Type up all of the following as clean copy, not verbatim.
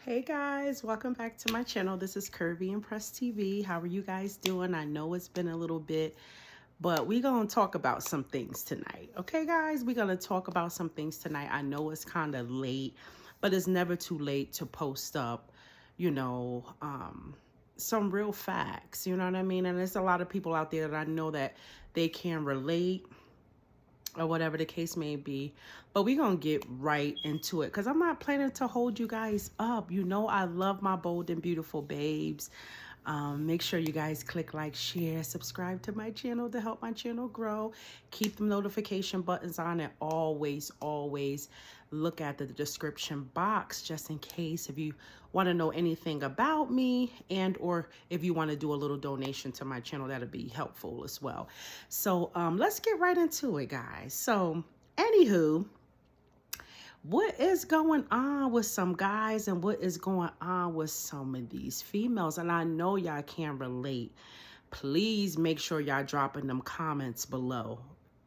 Hey guys, welcome back to my channel. This is Curvy Impress TV. How are you guys doing? I know it's been a little bit, but we're going to talk about some things tonight. Okay, guys, we're going to talk about some things tonight. I know it's kind of late, but it's never too late to post up, you know, some real facts, you know what I mean? And there's a lot of people out there that I know that they can relate or whatever the case may be. But we're going to get right into it because I'm not planning to hold you guys up. You know, I love my bold and beautiful babes. Make sure you guys click like, share, subscribe to my channel to help my channel grow. Keep the notification buttons on, and always look at the description box just in case if you want to know anything about me, and or if you want to do a little donation to my channel, that'll be helpful as well. So let's get right into it, guys. So anywho, what is going on with some guys and what is going on with some of these females? And I know y'all can relate. Please make sure y'all dropping them comments below.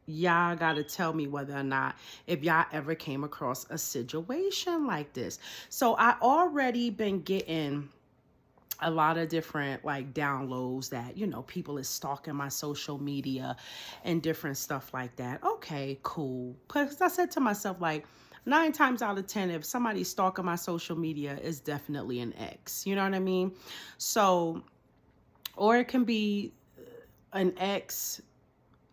Y'all got to tell me whether or not if y'all ever came across a situation like this. So I already been getting a lot of different like downloads that, you know, people is stalking my social media and different stuff like that. Okay, cool. Because I said to myself, like, 9 times out of 10, if somebody's stalking my social media, it's definitely an ex. You know what I mean? So, or it can be an ex,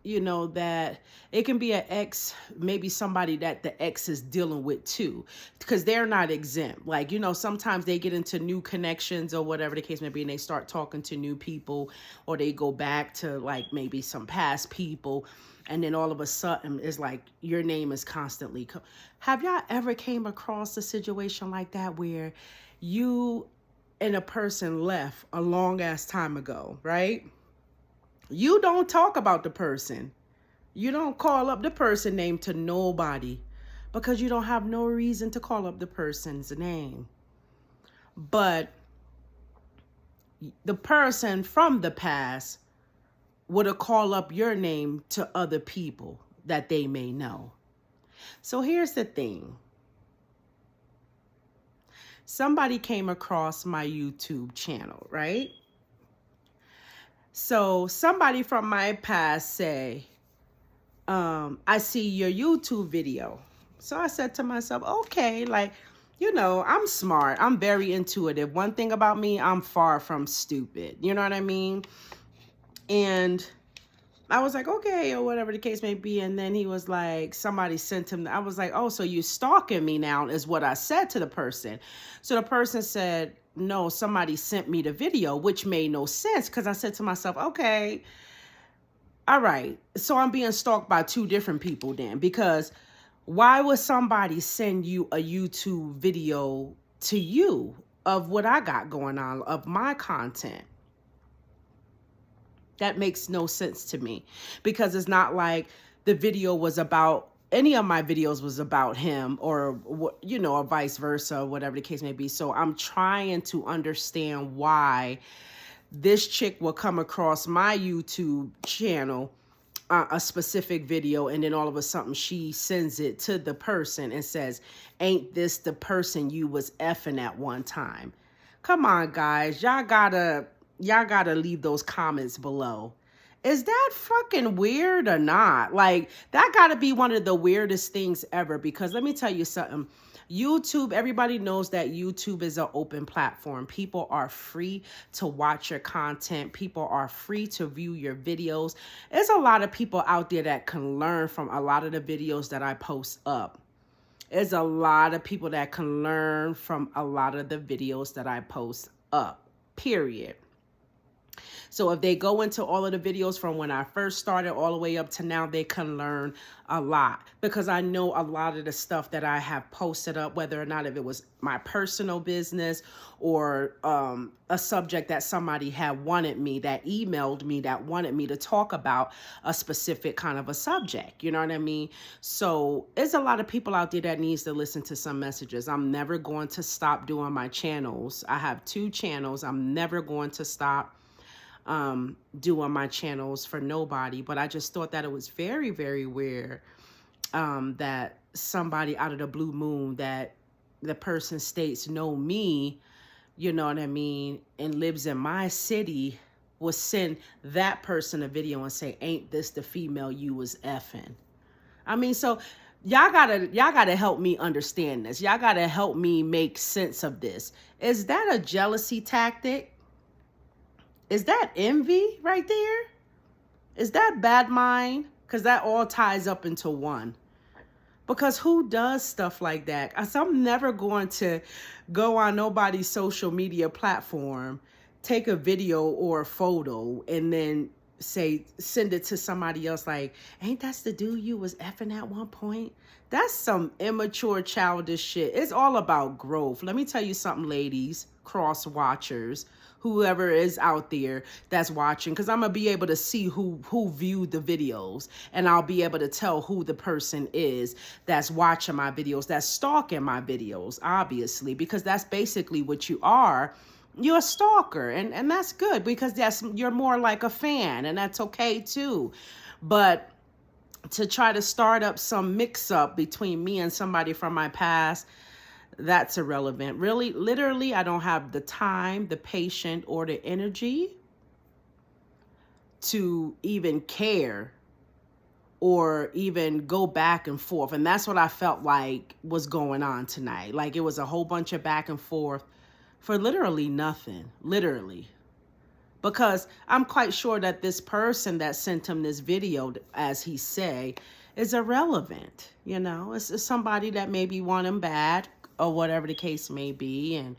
you know, that it can be an ex, maybe somebody that the ex is dealing with too, because they're not exempt. Like, you know, sometimes they get into new connections or whatever the case may be, and they start talking to new people, or they go back to like maybe some past people. And then all of a sudden it's like your name is constantly. Have y'all ever came across a situation like that where you and a person left a long ass time ago, right? You don't talk about the person. You don't call up the person name to nobody because you don't have no reason to call up the person's name. But the person from the past would have called up your name to other people that they may know. So here's the thing. Somebody came across my YouTube channel, right? So somebody from my past say, I see your YouTube video. So I said to myself, okay, like, you know, I'm smart. I'm very intuitive. One thing about me, I'm far from stupid. You know what I mean? And I was like, okay, or whatever the case may be. And then he was like, somebody sent him. I was like, oh, so you stalking me now is what I said to the person. So the person said, no, somebody sent me the video, which made no sense because I said to myself, okay, all right. So I'm being stalked by 2 different people then, because why would somebody send you a YouTube video to you of what I got going on, of my content? That makes no sense to me, because it's not like the video was about, any of my videos was about him, or, you know, or vice versa, whatever the case may be. So I'm trying to understand why this chick will come across my YouTube channel, a specific video, and then all of a sudden she sends it to the person and says, ain't this the person you was effing at one time? Come on, guys. Y'all gotta leave those comments below. Is that fucking weird or not? Like, that gotta be one of the weirdest things ever, because let me tell you something. YouTube, everybody knows that YouTube is an open platform. People are free to watch your content. People are free to view your videos. There's a lot of people out there that can learn from a lot of the videos that I post up. There's a lot of people that can learn from a lot of the videos that I post up, period. So if they go into all of the videos from when I first started all the way up to now, they can learn a lot, because I know a lot of the stuff that I have posted up, whether or not if it was my personal business or a subject that somebody had wanted me, that emailed me, that wanted me to talk about a specific kind of a subject. You know what I mean? So there's a lot of people out there that needs to listen to some messages. I'm never going to stop doing my channels. I have 2 channels. I'm never going to stop doing my channels for nobody. But I just thought that it was very, very weird that somebody out of the blue moon that the person states know me, you know what I mean, and lives in my city, will send that person a video and say, ain't this the female you was effing? I mean, so y'all gotta help me understand this. Y'all gotta help me make sense of this. Is that a jealousy tactic? Is that envy right there? Is that bad mind? Because that all ties up into one. Because who does stuff like that? 'Cause I'm never going to go on nobody's social media platform, take a video or a photo, and then send it to somebody else like, ain't that's the dude you was effing at one point? That's some immature, childish shit. It's all about growth. Let me tell you something, ladies, cross watchers, whoever is out there that's watching, because I'm gonna be able to see who viewed the videos, and I'll be able to tell who the person is that's watching my videos, that's stalking my videos, obviously, because that's basically what you are. You're a stalker, and that's good, because you're more like a fan, and that's okay too. But to try to start up some mix-up between me and somebody from my past, that's irrelevant. Really, literally, I don't have the time, the patience, or the energy to even care or even go back and forth. And that's what I felt like was going on tonight. Like, it was a whole bunch of back and forth for literally nothing, literally. Because I'm quite sure that this person that sent him this video, as he say, is irrelevant. You know, it's somebody that maybe want him bad or whatever the case may be. And,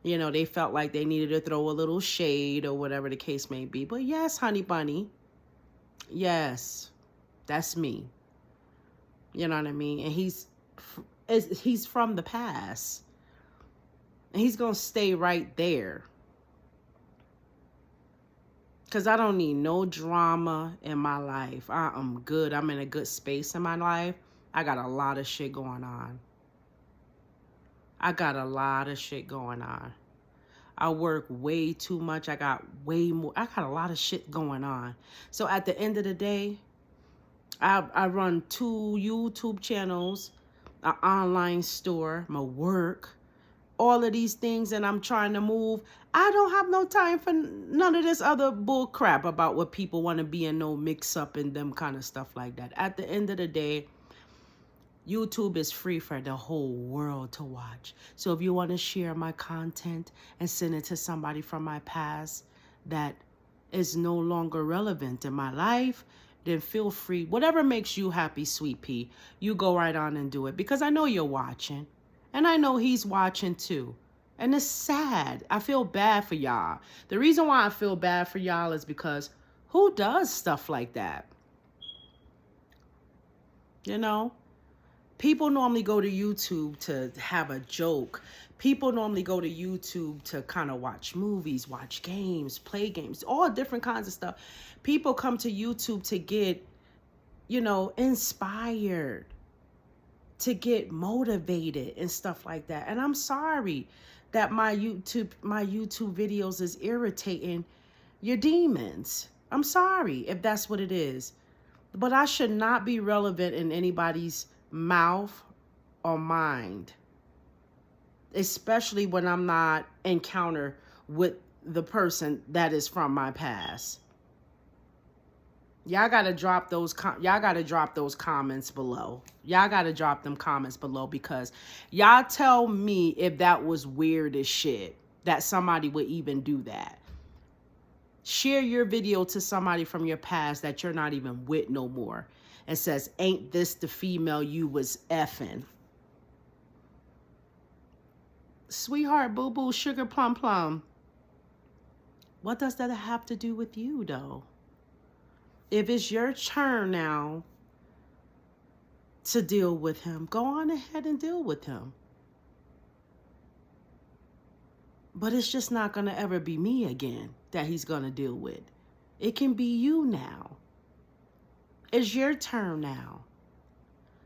you know, they felt like they needed to throw a little shade or whatever the case may be. But yes, honey bunny, yes, that's me. You know what I mean? And he's from the past. And he's going to stay right there. Because I don't need no drama in my life. I'm good. I'm in a good space in my life. I got a lot of shit going on. I got a work way too much. I got a lot of shit going on. So at the end of the day, I run 2 YouTube channels, an online store, my work, all of these things, and I'm trying to move. I don't have no time for none of this other bull crap about what people want to be in, no mix up and them kind of stuff like that. At the end of the day, YouTube is free for the whole world to watch. So if you want to share my content and send it to somebody from my past that is no longer relevant in my life, then feel free. Whatever makes you happy, sweet pea, you go right on and do it. Because I know you're watching. And I know he's watching too. And it's sad. I feel bad for y'all. The reason why I feel bad for y'all is because who does stuff like that? You know? People normally go to YouTube to have a joke. People normally go to YouTube to kind of watch movies, watch games, play games, all different kinds of stuff. People come to YouTube to get, you know, inspired, to get motivated and stuff like that. And I'm sorry that my YouTube videos is irritating your demons. I'm sorry if that's what it is. But I should not be relevant in anybody's mouth or mind, especially when I'm not encounter with the person that is from my past. Y'all gotta drop those comments below. Y'all gotta drop them comments below, because y'all tell me if that was weird as shit that somebody would even do that. Share your video to somebody from your past that you're not even with no more and says, ain't this the female you was effing? Sweetheart, boo-boo, sugar plum plum. What does that have to do with you, though? If it's your turn now to deal with him, go on ahead and deal with him. But it's just not going to ever be me again that he's going to deal with. It can be you now. It's your turn now.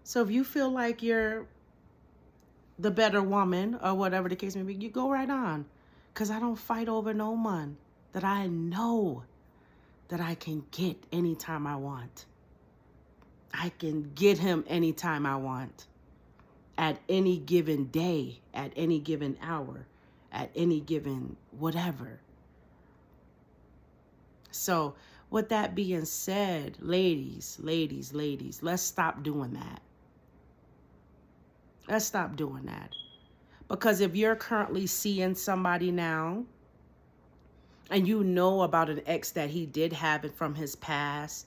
So if you feel like you're the better woman or whatever the case may be, you go right on. Because I don't fight over no man that I know that I can get anytime I want. I can get him anytime I want. at any given day, at any given hour, at any given whatever. So with that being said, ladies, let's stop doing that. Let's stop doing that. Because if you're currently seeing somebody now and you know about an ex that he did have it from his past,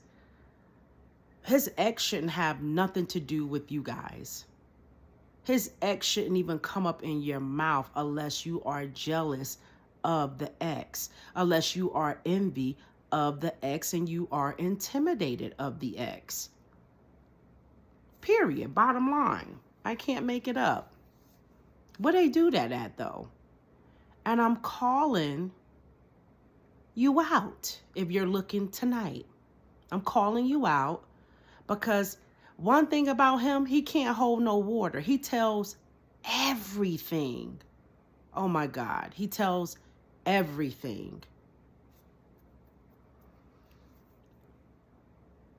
his ex shouldn't have nothing to do with you guys. His ex shouldn't even come up in your mouth unless you are jealous of the ex, unless you are envy of the ex and you are intimidated of the ex. Period. Bottom line. I can't make it up. Where they do that at, though? And I'm calling you out if you're looking tonight. I'm calling you out because one thing about him, he can't hold no water. He tells everything. Oh my God. He tells everything.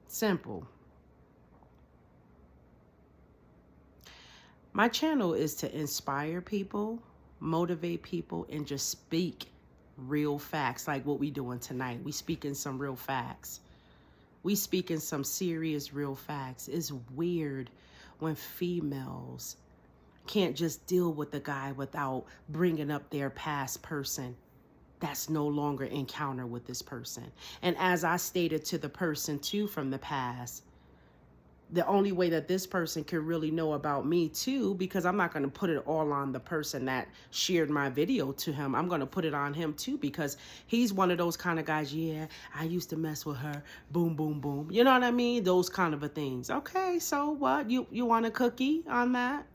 Simple. My channel is to inspire people, motivate people, and just speak real facts like what we doing tonight. We speaking some real facts. We speaking some serious real facts. It's weird when females can't just deal with the guy without bringing up their past person that's no longer encounter with this person. And as I stated to the person too from the past, the only way that this person can really know about me too, because I'm not going to put it all on the person that shared my video to him. I'm going to put it on him too, because he's one of those kind of guys. Yeah, I used to mess with her. Boom, boom, boom. You know what I mean? Those kind of a things. Okay, so what? You want a cookie on that?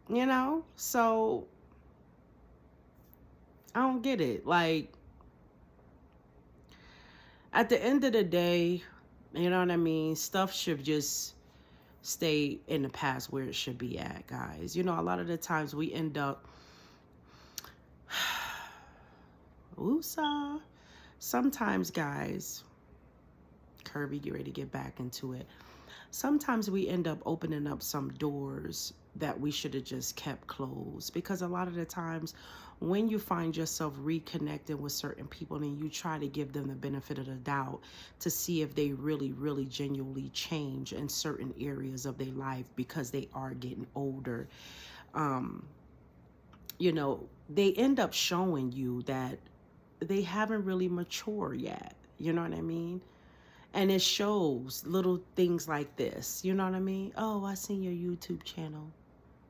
You know? So I don't get it. Like, at the end of the day, you know what I mean? Stuff should just stay in the past where it should be at, guys. You know, a lot of the times we end up, sometimes, guys, Kirby, get ready to get back into it. Sometimes we end up opening up some doors that we should have just kept closed, because a lot of the times when you find yourself reconnecting with certain people and you try to give them the benefit of the doubt to see if they really genuinely change in certain areas of their life because they are getting older, you know, they end up showing you that they haven't really matured yet. You know what I mean? And it shows little things like this. You know what I mean? Oh, I seen your YouTube channel.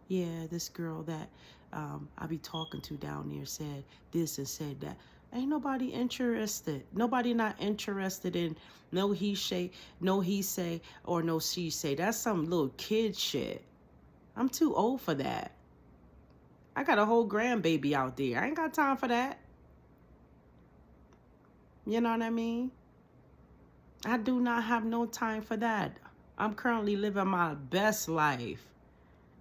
Yeah, this girl that I be talking to down there said this and said that. Ain't nobody interested. Nobody not interested in no he say, or no she say. That's some little kid shit. I'm too old for that. I got a whole grandbaby out there. I ain't got time for that. You know what I mean? I do not have no time for that. I'm currently living my best life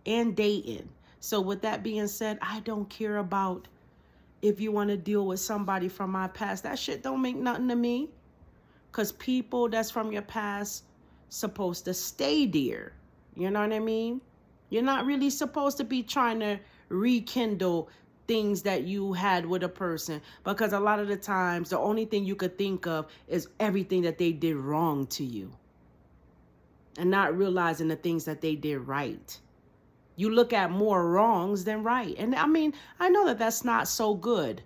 and dating. So with that being said, I don't care about if you want to deal with somebody from my past. That shit don't make nothing to me. Because people that's from your past supposed to stay there. You know what I mean? You're not really supposed to be trying to rekindle things that you had with a person, because a lot of the times the only thing you could think of is everything that they did wrong to you and not realizing the things that they did right. You look at more wrongs than right. And I mean, I know that that's not so good,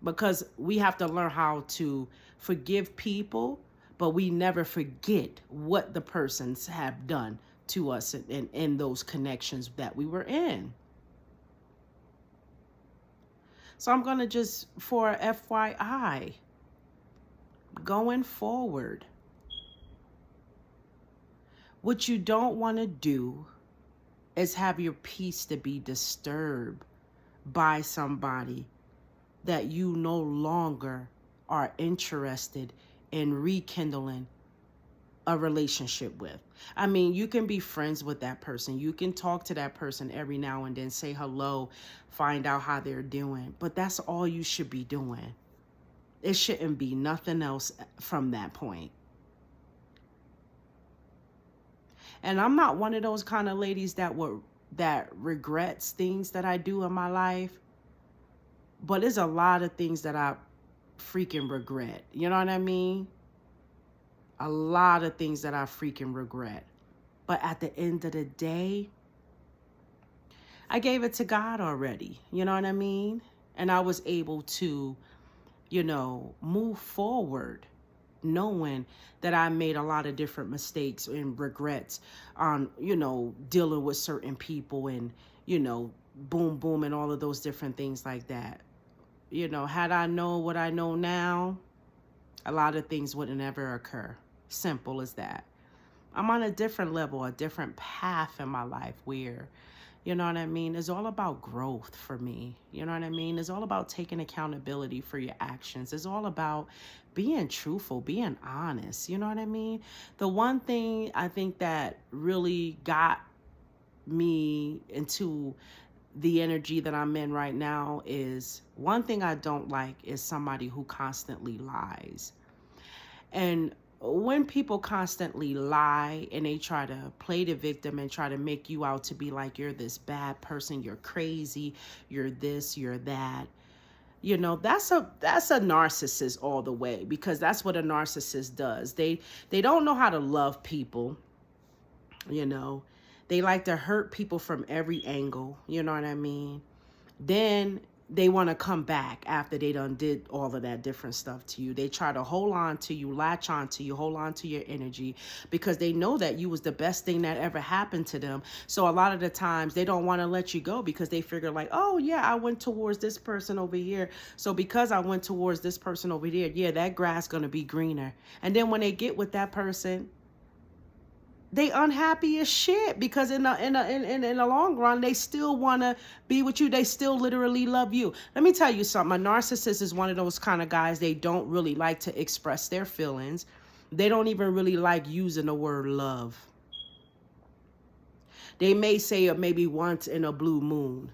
because we have to learn how to forgive people, but we never forget what the persons have done to us in those connections that we were in. So I'm going to just, for FYI, going forward, what you don't want to do is have your peace to be disturbed by somebody that you no longer are interested in rekindling a relationship with. I mean, you can be friends with that person. You can talk to that person every now and then, say hello, find out how they're doing. But that's all you should be doing. It shouldn't be nothing else from that point. And I'm not one of those kind of ladies that regrets things that I do in my life. But there's a lot of things that I freaking regret. You know what I mean? A lot of things that I freaking regret. But at the end of the day, I gave it to God already. You know what I mean? And I was able to, move forward knowing that I made a lot of different mistakes and regrets on, dealing with certain people and, boom, boom, and all of those different things like that. Had I known what I know now, a lot of things wouldn't ever occur. Simple as that. I'm on a different level, a different path in my life where, you know what I mean? It's all about growth for me. You know what I mean? It's all about taking accountability for your actions. It's all about being truthful, being honest. You know what I mean? The one thing I think that really got me into the energy that I'm in right now is, one thing I don't like is somebody who constantly lies. And when people constantly lie and they try to play the victim and try to make you out to be like you're this bad person, you're crazy, you're this, you're that, that's a narcissist all the way, because that's what a narcissist does. They don't know how to love people. They like to hurt people from every angle. You know what I mean? Then they want to come back after they done did all of that different stuff to you. They try to hold on to you, latch on to you, hold on to your energy, because they know that you was the best thing that ever happened to them. So a lot of the times they don't want to let you go, because they figure like, oh yeah, I went towards this person over here. So because I went towards this person over there, yeah, that grass gonna be greener. And then when they get with that person, they unhappy as shit, because in the long run, they still want to be with you. They still literally love you. Let me tell you something. A narcissist is one of those kind of guys. They don't really like to express their feelings. They don't even really like using the word love. They may say it maybe once in a blue moon.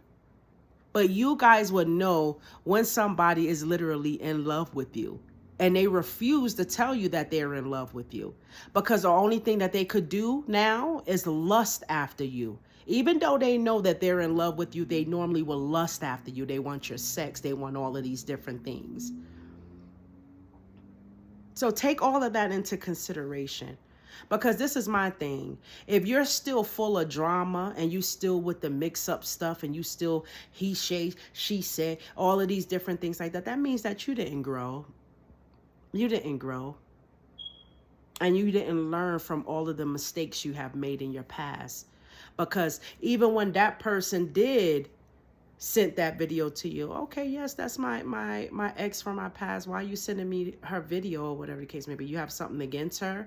But you guys would know when somebody is literally in love with you. And they refuse to tell you that they're in love with you, because the only thing that they could do now is lust after you. Even though they know that they're in love with you, they normally will lust after you. They want your sex. They want all of these different things. So take all of that into consideration, because this is my thing. If you're still full of drama and you still with the mix up stuff and you still he, she said, all of these different things like that, that means that you didn't grow. You didn't grow, and you didn't learn from all of the mistakes you have made in your past. Because even when that person did send that video to you, okay, yes, that's my ex from my past. Why are you sending me her video, or whatever the case may be? You have something against her.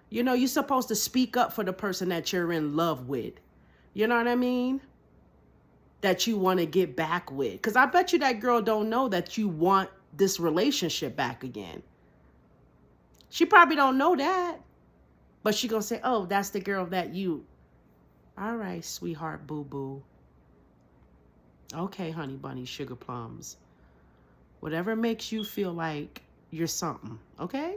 You're supposed to speak up for the person that you're in love with. You know what I mean? That you want to get back with. Because I bet you that girl don't know that you want this relationship back again. She probably don't know that, but she gonna say, oh, that's the girl that you. All right, sweetheart, boo-boo. Okay, honey bunny, sugar plums. Whatever makes you feel like you're something, okay?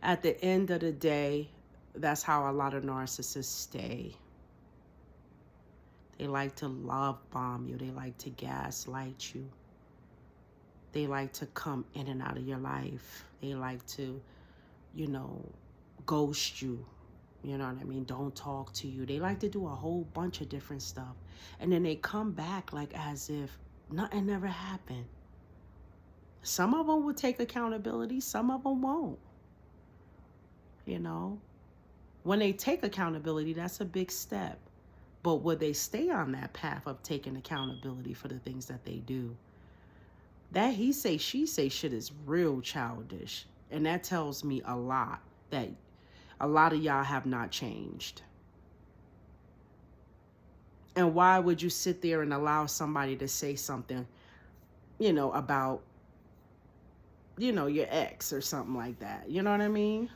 At the end of the day, that's how a lot of narcissists stay. They like to love bomb you. They like to gaslight you. They like to come in and out of your life. They like to, ghost you. You know what I mean? Don't talk to you. They like to do a whole bunch of different stuff. And then they come back like as if nothing ever happened. Some of them will take accountability. Some of them won't. When they take accountability, that's a big step. But will they stay on that path of taking accountability for the things that they do? That he say, she say shit is real childish. And that tells me a lot, that a lot of y'all have not changed. And why would you sit there and allow somebody to say something, about, your ex or something like that? You know what I mean?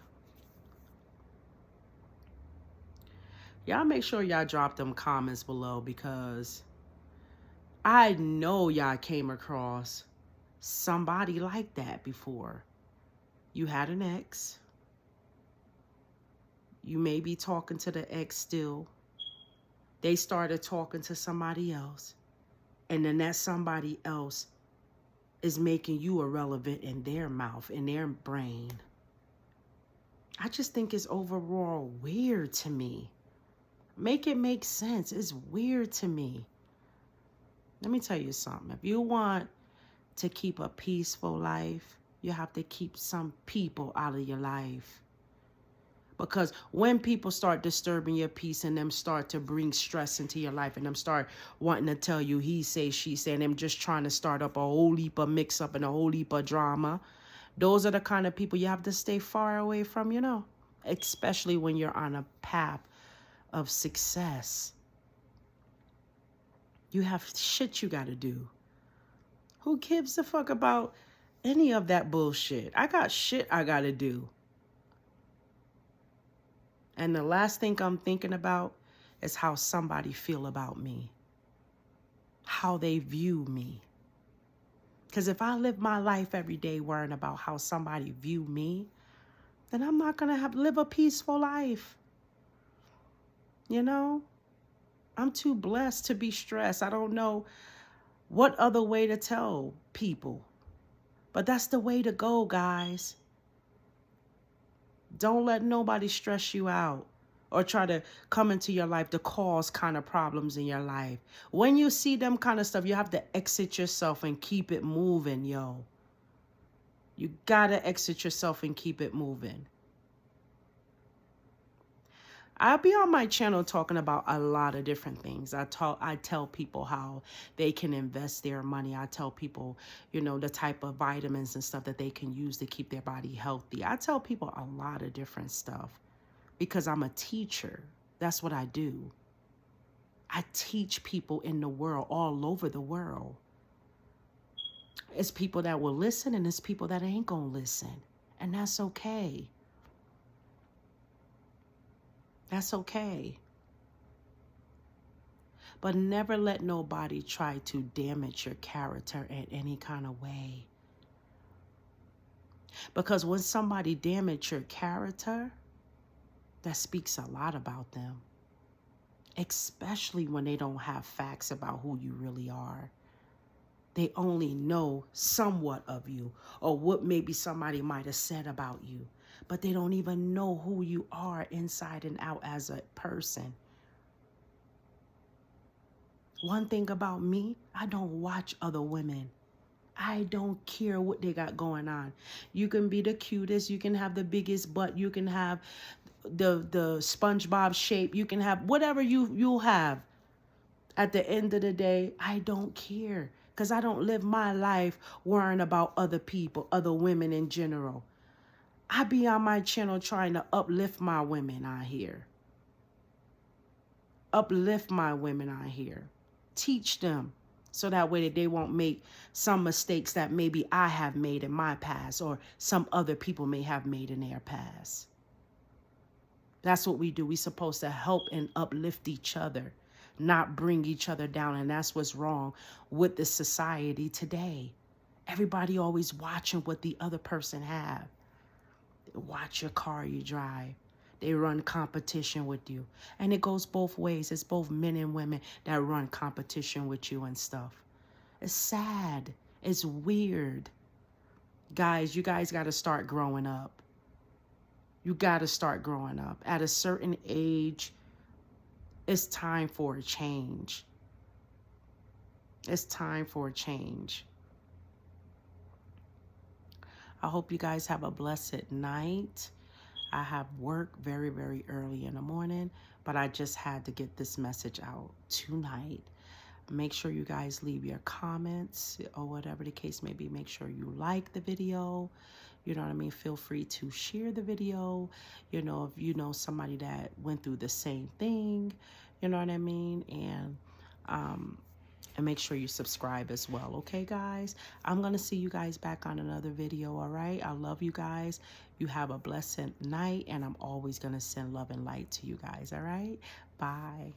Y'all make sure y'all drop them comments below, because I know y'all came across somebody like that before. You had an ex. You may be talking to the ex still. They started talking to somebody else. And then that somebody else is making you irrelevant in their mouth, in their brain. I just think it's overall weird to me. Make it make sense. It's weird to me. Let me tell you something. If you want to keep a peaceful life, you have to keep some people out of your life. Because when people start disturbing your peace and them start to bring stress into your life and them start wanting to tell you he say, she say, and them just trying to start up a whole heap of mix up and a whole heap of drama, those are the kind of people you have to stay far away from, you know, especially when you're on a path of success. You have shit you got to do. Who gives a fuck about any of that bullshit? I got shit I got to do. And the last thing I'm thinking about is how somebody feel about me. How they view me. Because if I live my life every day worrying about how somebody view me, then I'm not going to live a peaceful life. You know? I'm too blessed to be stressed. I don't know what other way to tell people. But that's the way to go, guys. Don't let nobody stress you out or try to come into your life to cause kind of problems in your life. When you see them kind of stuff, you have to exit yourself and keep it moving, yo. You gotta exit yourself and keep it moving. I'll be on my channel talking about a lot of different things. I tell people how they can invest their money. I tell people, you know, the type of vitamins and stuff that they can use to keep their body healthy. I tell people a lot of different stuff because I'm a teacher. That's what I do. I teach people in the world, all over the world. It's people that will listen and it's people that ain't gonna listen. And that's okay. That's okay. But never let nobody try to damage your character in any kind of way. Because when somebody damages your character, that speaks a lot about them. Especially when they don't have facts about who you really are. They only know somewhat of you or what maybe somebody might have said about you. But they don't even know who you are inside and out as a person. One thing about me, I don't watch other women. I don't care what they got going on. You can be the cutest, you can have the biggest butt, you can have the SpongeBob shape, you can have whatever you'll have. At the end of the day, I don't care. Because I don't live my life worrying about other people, other women in general. I be on my channel trying to uplift my women out here. Uplift my women out here. Teach them so that way that they won't make some mistakes that maybe I have made in my past or some other people may have made in their past. That's what we do. We're supposed to help and uplift each other, not bring each other down. And that's what's wrong with the society today. Everybody always watching what the other person have. Watch your car you drive. They run competition with you. And it goes both ways. It's both men and women that run competition with you and stuff. It's sad. It's weird. Guys, you guys got to start growing up. You got to start growing up. At a certain age, it's time for a change. It's time for a change. I hope you guys have a blessed night. I have work very, very early in the morning, but I just had to get this message out tonight. Make sure you guys leave your comments or whatever the case may be. Make sure you like the video. You know what I mean? Feel free to share the video. You know, if you know somebody that went through the same thing, you know what I mean? And make sure you subscribe as well. Okay, guys? I'm going to see you guys back on another video, all right? I love you guys. You have a blessed night, and I'm always going to send love and light to you guys, all right? Bye.